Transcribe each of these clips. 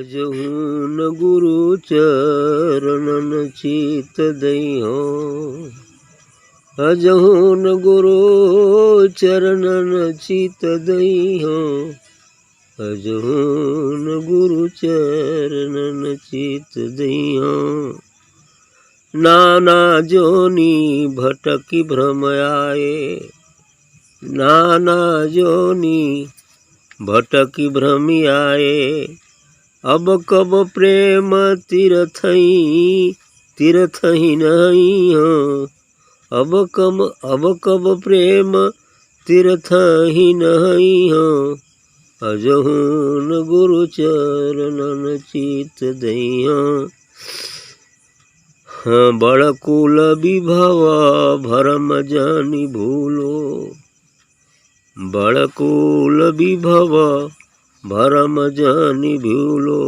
अजहू न गुरु चरणन चित दइहो, अजहू न गुरु चरणन चित दइहो, अजहू न गुरु चरणन चित दइहो। नाना जोनी भटकी भ्रम आए, नाना जोनी भटकी भ्रम आए, अब कब प्रेम तीर्थही तीर्थही नहीं हो, अब कब प्रेम तीर्थही नहीं हो, अजहू न गुरु चरणन चित दइहो। बड़ कुल विभव भरम जानि भूलो, बड़ कुल विभव भरम जानि भूलो,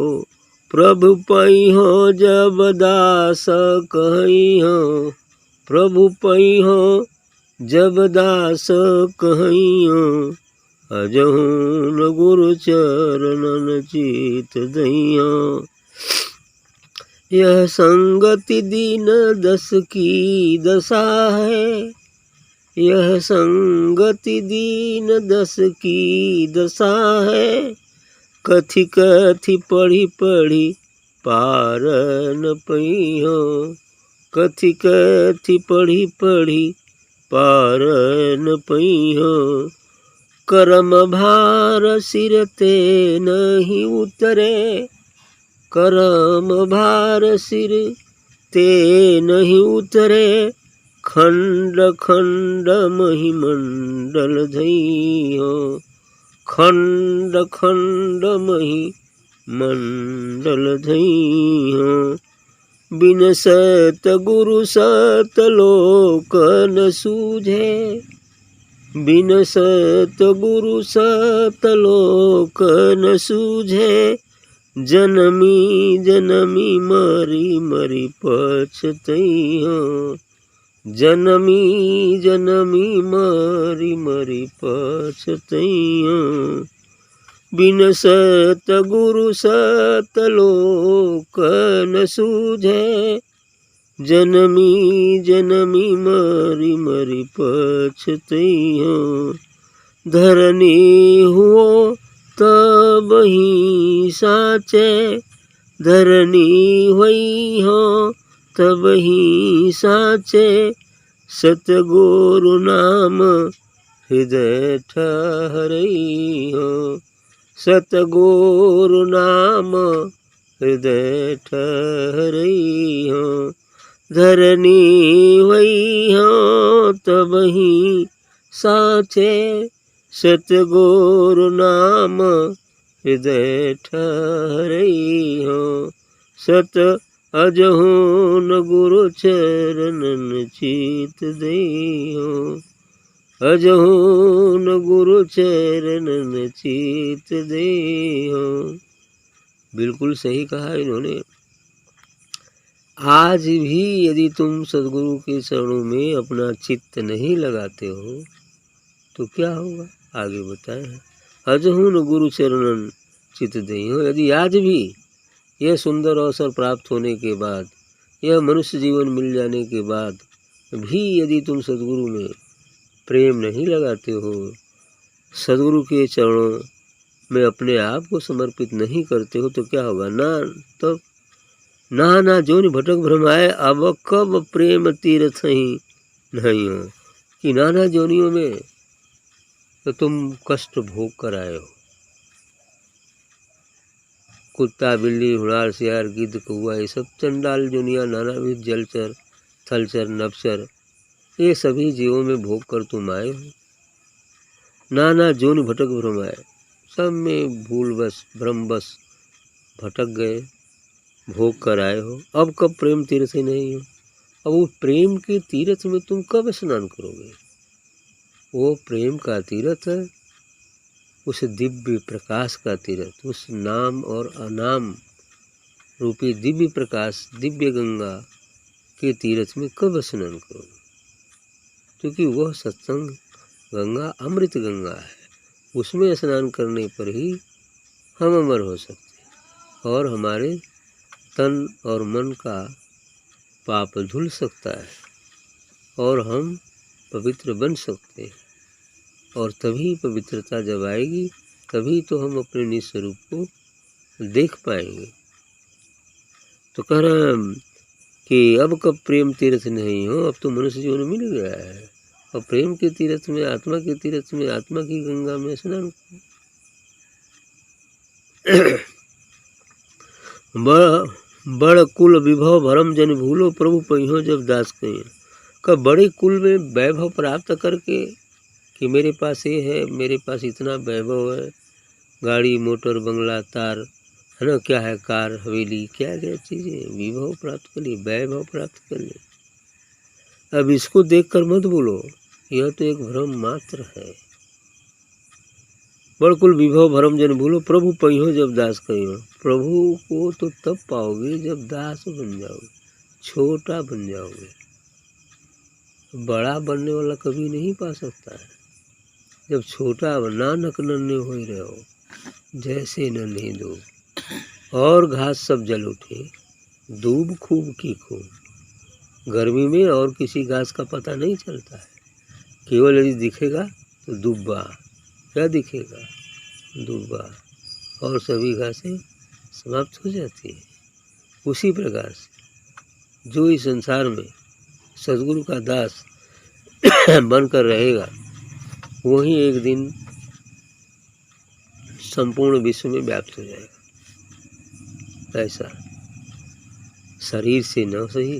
प्रभु पैहो जब दास कहिहो, प्रभु पैहो जब दास कहियो, अजहू न गुरु चरणन चित दइहो। यह संगति दीन दस की दशा है, यह संगति दीन दस की दशा है, कथि कथि पढ़ी पढ़ी पार न पइहो, कथि कथि पढ़ी पढ़ी पार न पइहो, करम भार सिर ते नहीं उतरे, करम भार सिर ते नहीं उतरे, खंड खंड महिमंडल धइहो, खंड खंड महिमंडल धइहो। बिन सत गुरु सत लोक न सूझे, बिन सत गुरु सत लोक न सूझे, जनमी जनमी मरी मरी पछतइहो, जनमी जनमी मरी मरी पछतइहो। बिन सत गुरु सत लोक न सूझे, जनमी जनमी मरी मरी पछतइहो। धरनी हुओ तब ही साचे, धरनी हुई हो तब ही साचे, सतगुरु नाम हृदय ठहरइहो, सतगुरु नाम हृदय ठहरइहो। धरनी हुई हो तब ही साचे, सतगुरु नाम हृदय ठहरइहो। सत अजहू न गुरु चरणन चित दइहो, अजहू न गुरु चरणन चित दइहो। बिल्कुल सही कहा इन्होंने। आज भी यदि तुम सदगुरु के चरणों में अपना चित्त नहीं लगाते हो तो क्या होगा, आगे बताए हैं। अजहू न गुरु चरणन चित दइहो। यदि आज भी यह सुंदर अवसर प्राप्त होने के बाद, यह मनुष्य जीवन मिल जाने के बाद भी यदि तुम सदगुरु में प्रेम नहीं लगाते हो, सदगुरु के चरणों में अपने आप को समर्पित नहीं करते हो, तो क्या होगा ना। तब नाना जोनि भटक भ्रमाए, अब कब प्रेम तीर्थ ही नहीं हो, कि नाना जोनियों में तो तुम कष्ट भोग कर आए हो। कुत्ता बिल्ली हुड़ार सियार गिद्ध कौआ, ये सब चंडाल जोनियाँ, नानाविध जलचर थलचर नभचर, ये सभी जीवों में भोग कर तुम आए हो। नाना जोनि भटक भ्रमाए, सब में भूलवश भ्रमवश भटक गए, भोग कर आए हो। अब कब प्रेम तीर्थ ही नहीं हो, अब वो प्रेम के तीर्थ में तुम कब स्नान करोगे। वो प्रेम का तीर्थ है, उस दिव्य प्रकाश का तीर्थ, उस नाम और अनाम रूपी दिव्य प्रकाश दिव्य गंगा के तीर्थ में कब स्नान करोगे। क्योंकि वह सत्संग गंगा अमृत गंगा है, उसमें स्नान करने पर ही हम अमर हो सकते हैं। और हमारे तन और मन का पाप धुल सकता है और हम पवित्र बन सकते हैं। और तभी पवित्रता जब आएगी तभी तो हम अपने निज स्वरूप को देख पाएंगे। तो कह रहे हैं कि अब कब प्रेम तीर्थ नहीं हो, अब तो मनुष्य जीवन मिल गया है और प्रेम के तीर्थ में, आत्मा के तीर्थ में, आत्मा की गंगा में स्नान बड़ कुल विभव भरम जन भूलो प्रभु पहियो जब दास कहियो। कब बड़े कुल में वैभव प्राप्त करके कि मेरे पास ये है, मेरे पास इतना वैभव है, गाड़ी मोटर बंगला तार है ना, क्या है, कार हवेली, क्या क्या चीज़ें, विभव प्राप्त कर लिए, वैभव प्राप्त कर लिए। अब इसको देखकर मत बोलो, यह तो एक भ्रम मात्र है। बड़कुल विभव भरम जन भूलो प्रभु पहियो जब दास कहियो। प्रभु को तो तब पाओगे जब दास बन जाओगे, छोटा बन जाओगे। बड़ा बनने वाला कभी नहीं पा सकता है। जब छोटा नानक नन्हे हो ही रहो, जैसे नन्हे दूब, और घास सब जल उठे, दूब खूब की खूब। गर्मी में और किसी घास का पता नहीं चलता है, केवल यदि दिखेगा तो दुब्बा, क्या दिखेगा, दुब्बा, और सभी घासें समाप्त हो जाती है। उसी प्रकार से जो इस संसार में सद्गुरु का दास बनकर रहेगा वही एक दिन संपूर्ण विश्व में व्याप्त हो जाएगा। ऐसा शरीर से न सही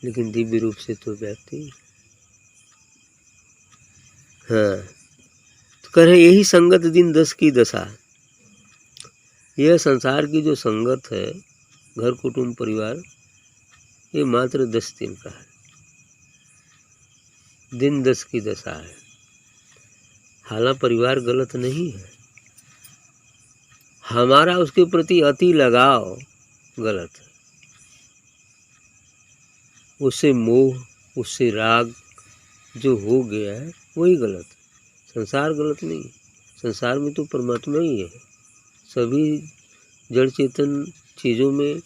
लेकिन दिव्य रूप से तो व्याप्ति। हाँ, तो कह रहे यही संगत दिन 10 की दशा। यह संसार की जो संगत है, घर कुटुंब परिवार, ये मात्र 10 दिन का है, दिन 10 की दशा है। हालांकि परिवार गलत नहीं है, हमारा उसके प्रति अति लगाव गलत है, उससे मोह, उससे राग जो हो गया है वही गलत है। संसार गलत नहीं है, संसार में तो परमात्मा ही है। सभी जड़ चेतन चीज़ों में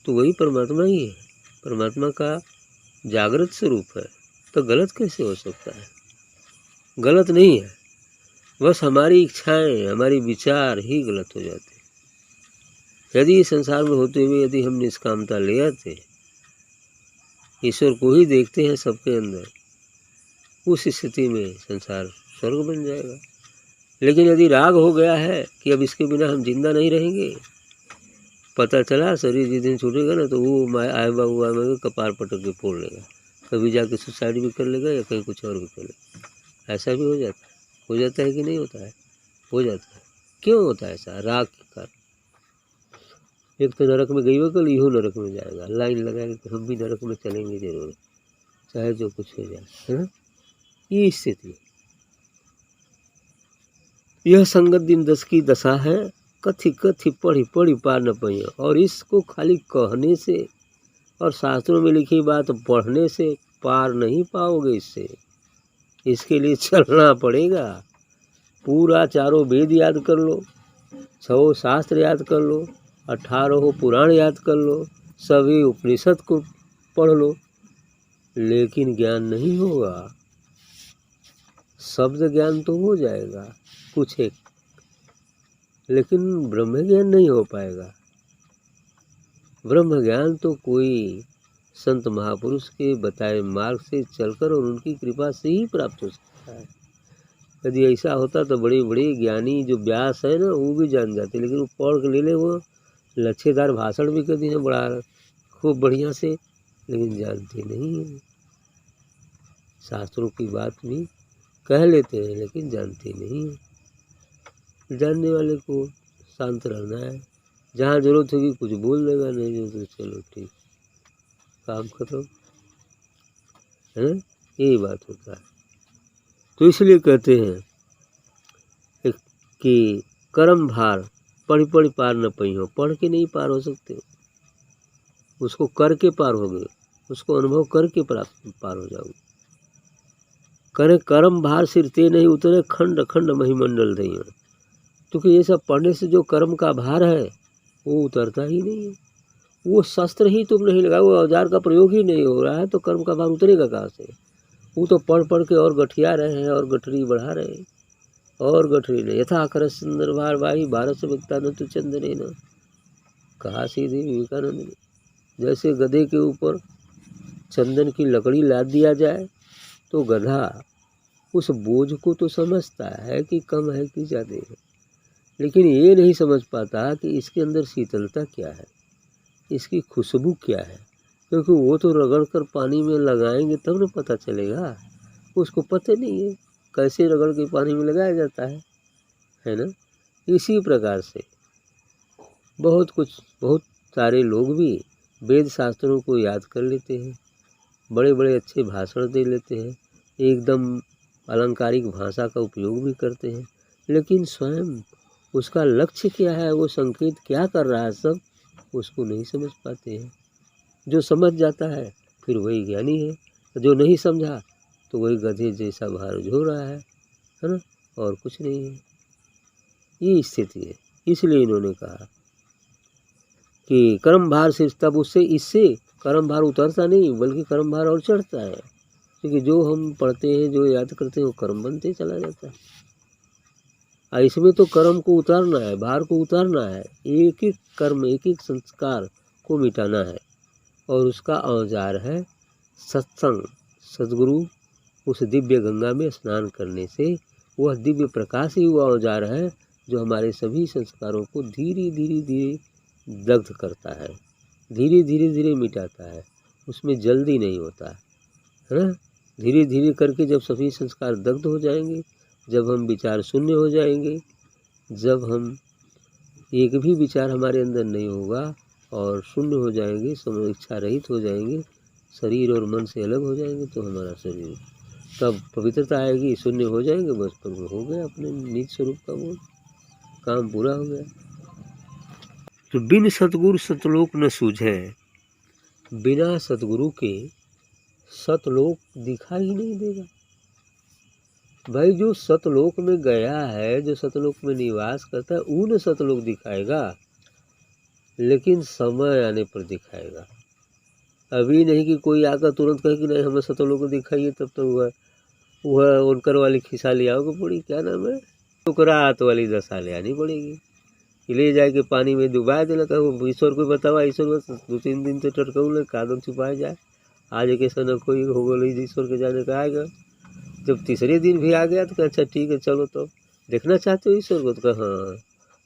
तो वही परमात्मा ही है, परमात्मा का जागृत स्वरूप है। तो गलत कैसे हो सकता है? गलत नहीं है, बस हमारी इच्छाएं, हमारी विचार ही गलत हो जाते हैं। यदि इस संसार में होते हुए यदि हम निष्कामता ले आते, ईश्वर को ही देखते हैं सबके अंदर, उस स्थिति में संसार स्वर्ग बन जाएगा। लेकिन यदि राग हो गया है कि अब इसके बिना हम जिंदा नहीं रहेंगे, पता चला शरीर जिस दिन छूटेगा ना तो वो आए बाबू आए कपार पटक के फोड़ लेगा, कभी जाके सुसाइड भी कर लेगा या कहीं कुछ और भी कर लेगा। ऐसा भी हो जाता है कि नहीं होता है? हो जाता है। क्यों होता है ऐसा? राग के कारण। एक तो नरक में गई वो कल इहो नरक में जाएगा, लाइन लगाएगा कि हम भी नरक में चलेंगे जरूर, चाहे जो कुछ हो जाए, है ना, ये स्थिति। यह संगत दिन 10 की दशा है, कथी कथी पढ़ी पढ़ी पार न पाइए। और इसको खाली कहने से और शास्त्रों में लिखी बात पढ़ने से पार नहीं पाओगे। इसके लिए चलना पड़ेगा। पूरा 4 वेद याद कर लो, 6 शास्त्र याद कर लो, 18 पुराण याद कर लो, सभी उपनिषद को पढ़ लो, लेकिन ज्ञान नहीं होगा। शब्द ज्ञान तो हो जाएगा कुछ एक, लेकिन ब्रह्म ज्ञान नहीं हो पाएगा। ब्रह्म ज्ञान तो कोई संत महापुरुष के बताए मार्ग से चलकर और उनकी कृपा से ही प्राप्त हो सकता है। यदि ऐसा होता तो बड़े बड़े ज्ञानी जो व्यास है ना, वो भी जान जाते, लेकिन वो पढ़ के ले ले, वो लच्छेदार भाषण भी कर दिए बड़ा खूब बढ़िया से, लेकिन जानते नहीं है। शास्त्रों की बात भी कह लेते हैं लेकिन जानते नहीं है। जानने वाले को शांत रहना है, जहाँ जरूरत होगी कुछ बोल देगा, नहीं तो चलो ठीक, काम खत्म, है ना, यही बात होता है। तो इसलिए कहते हैं कि कर्म भार पढ़ी पढ़ी पार न पई हो। पढ़ के नहीं पार हो सकते, उसको करके पार हो गए, उसको अनुभव करके पार हो जाओगे। करे कर्म भार सिर ते नहीं उतरे, खंड खंड महिमंडल दई। क्योंकि ये सब पढ़ने से जो कर्म का भार है वो उतरता ही नहीं है। वो शस्त्र ही तुम नहीं लगाओ, वो औजार का प्रयोग ही नहीं हो रहा है, तो कर्म का भार उतरेगा कहाँ से? वो तो पढ़ पढ़ के और गठिया रहे हैं और गठरी बढ़ा रहे हैं और गठरी नहीं। यथा आकर सुंदर भार भाई भारत से व्यक्ता न तो चंदने न, कहा सीधे विवेकानंद ने। जैसे गधे के ऊपर चंदन की लकड़ी लाद दिया जाए तो गधा उस बोझ को तो समझता है कि कम है कि ज़्यादा है, लेकिन ये नहीं समझ पाता कि इसके अंदर शीतलता क्या है, इसकी खुशबू क्या है, क्योंकि वो तो रगड़ कर पानी में लगाएंगे तब न पता चलेगा। उसको पता नहीं है कैसे रगड़ के पानी में लगाया जाता है ना। इसी प्रकार से बहुत सारे लोग भी वेद शास्त्रों को याद कर लेते हैं, बड़े बड़े अच्छे भाषण दे लेते हैं, एकदम अलंकारिक भाषा का उपयोग भी करते हैं, लेकिन स्वयं उसका लक्ष्य क्या है, वो संकेत क्या कर रहा है, सब उसको नहीं समझ पाते हैं। जो समझ जाता है फिर वही ज्ञानी है, जो नहीं समझा तो वही गधे जैसा भार झो रहा है ना, और कुछ नहीं है। ये स्थिति है। इसलिए इन्होंने कहा कि कर्म भार से, तब इससे कर्म भार उतरता नहीं बल्कि कर्म भार और चढ़ता है, क्योंकि जो हम पढ़ते हैं, जो याद करते हैं, वो कर्म बनते चला जाता है। और इसमें तो कर्म को उतारना है, भार को उतारना है, एक एक कर्म, एक एक संस्कार को मिटाना है, और उसका औजार है सत्संग, सद्गुरु। उस दिव्य गंगा में स्नान करने से वह दिव्य प्रकाश ही वह औजार है जो हमारे सभी संस्कारों को धीरे धीरे धीरे दग्ध करता है, धीरे धीरे धीरे मिटाता है। उसमें जल्दी नहीं होता है ना। धीरे धीरे करके जब सभी संस्कार दग्ध हो जाएंगे, जब हम विचार शून्य हो जाएंगे, जब हम एक भी विचार हमारे अंदर नहीं होगा और शून्य हो जाएंगे, समय इच्छा रहित हो जाएंगे, शरीर और मन से अलग हो जाएंगे, तो हमारा शरीर तब पवित्रता आएगी, शून्य हो जाएंगे, बस पर हो गया अपने निज स्वरूप का बोध, काम पूरा हो गया। तो बिन सतगुरु सतलोक न सूझे, बिना सतगुरु के सतलोक दिखाई नहीं देगा। भाई जो सतलोक में गया है, जो सतलोक में निवास करता है, उन सतलोक दिखाएगा, लेकिन समय आने पर दिखाएगा। अभी नहीं कि कोई आकर तुरंत कहे कि नहीं हमें सतलोक को दिखाइए, तब तो वह उनकर वाली खिसा ले आओगे पड़ी, क्या नाम है, टुकरात वाली दशा ले आनी पड़ेगी। ले जाके पानी में डुबा देना, कहो ईश्वर को बतावा, ईश्वर बस 2-3 दिन तो टटकाऊ ले कादम छुपाया जाए, आज के समय कोई हो गई ईश्वर के जाने का आएगा। जब तीसरे दिन भी आ गया तो अच्छा ठीक है चलो, तो देखना चाहते हो ईश्वर को, तो कहा हाँ,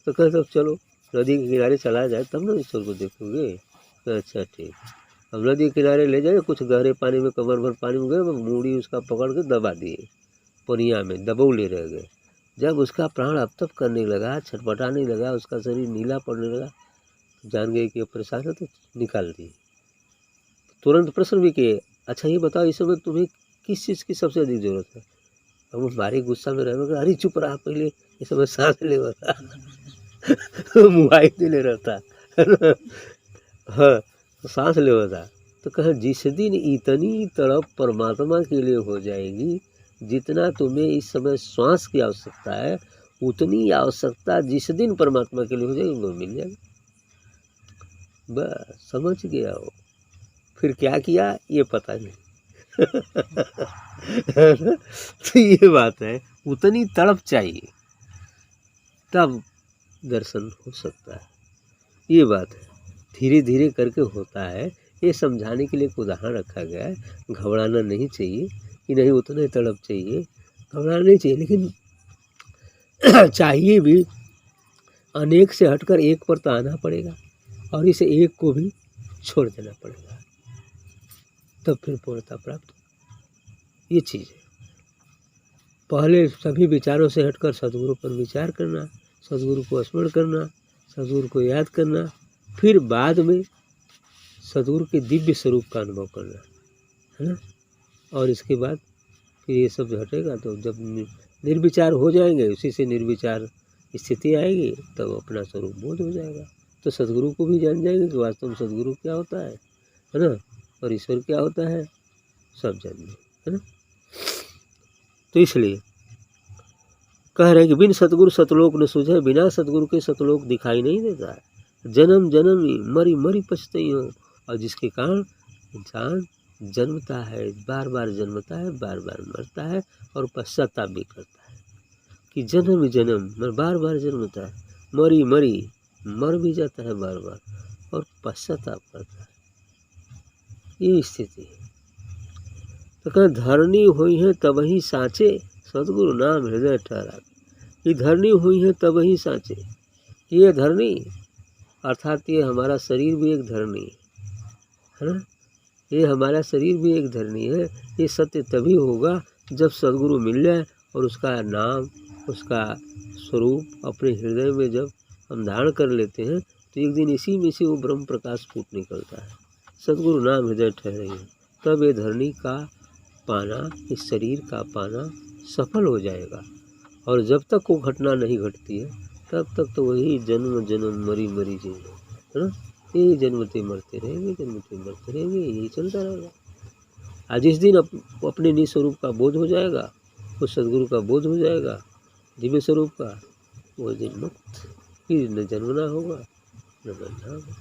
तो कहे तब चलो नदी के किनारे चला जाए तब ना ईश्वर को देखोगे। अच्छा ठीक, हम नदी के किनारे ले जाए, कुछ गहरे पानी में कमर भर पानी में गए, मूड़ी उसका पकड़ के दबा दिए, पनिया में दबौले रह गए। जब उसका प्राण अब तक करने लगा, छटपटाने लगा, उसका शरीर नीला पड़ने लगा, जान गए कि परेशान है, तो निकाल दिए। तुरंत प्रश्न भी किए, अच्छा ये बताओ इस समय तुम्हें किस चीज़ की सबसे अधिक जरूरत है? अब वो भारी गुस्सा में रहे, अरे चुप रहा, पहले इस समय सांस ले रहा मुआई ले रहता हाँ, तो सांस ले था, तो कहा जिस दिन इतनी तड़प परमात्मा के लिए हो जाएगी, जितना तुम्हें इस समय श्वास की आवश्यकता है, उतनी आवश्यकता जिस दिन परमात्मा के लिए हो जाएगी वो मिल जाएगी। बस समझ गया हो। फिर क्या किया ये पता नहीं तो ये बात है, उतनी तड़प चाहिए तब दर्शन हो सकता है। ये बात है, धीरे धीरे करके होता है। ये समझाने के लिए एक उदाहरण रखा गया है। घबराना नहीं चाहिए कि नहीं उतने तड़प चाहिए, घबराना नहीं चाहिए, लेकिन चाहिए भी अनेक से हटकर एक पर तो आना पड़ेगा, और इसे एक को भी छोड़ देना पड़ेगा, तब फिर पूर्णता प्राप्त। ये चीज़ है, पहले सभी विचारों से हटकर सद्गुरु पर विचार करना, सद्गुरु को स्मरण करना, सद्गुरु को याद करना, फिर बाद में सद्गुरु के दिव्य स्वरूप का अनुभव करना, है ना। और इसके बाद फिर ये सब हटेगा, तो जब निर्विचार हो जाएंगे, उसी से निर्विचार स्थिति आएगी, तब अपना स्वरूप बोध हो जाएगा। तो सद्गुरु को भी जान जाएंगे कि वास्तव में सद्गुरु क्या होता है ना, और ईश्वर क्या होता है, सब जानिए, है ना। तो इसलिए कह रहे हैं कि बिन सतगुरु सतलोक न सूझे, बिना सतगुरु के सतलोक दिखाई नहीं देता है। जन्म जन्म ही मरी मरी पछतई हो। और जिसके कारण इंसान जन्मता है, बार बार जन्मता है, बार बार मरता है और पश्चाताप भी करता है कि जन्म ही जन्म मैं बार बार जन्मता है, मरी मरी मर भी जाता है बार बार और पश्चाताप करता है। ये स्थिति है। तो कहा धरनी हुई है तबही साँचे, सदगुरु नाम हृदय ठहरा। ये धरनी हुई है तबही साँचे। ये धरनी अर्थात ये हमारा शरीर भी एक धरनी है ना। ये हमारा शरीर भी एक धरनी है। ये सत्य तभी होगा जब सदगुरु मिल जाए और उसका नाम, उसका स्वरूप अपने हृदय में जब हम धारण कर लेते हैं तो एक दिन इसी में से वो ब्रह्म प्रकाश फूट निकलता है। सदगुरु नाम हृदय ठहरे, तब ये धरनी का पाना, इस शरीर का पाना सफल हो जाएगा। और जब तक वो घटना नहीं घटती है तब तक तो वही जन्म जन्म मरी मरी जीना है ना। यही जन्मते मरते रहेंगे, जन्मते मरते रहेंगे, यही चलता रहेगा। आज जिस दिन अपने निज स्वरूप का बोध हो जाएगा, उस सदगुरु का बोध हो जाएगा, दिव्य स्वरूप का, वो दिन मुक्त, फिर न जन्मना होगा न मरना होगा।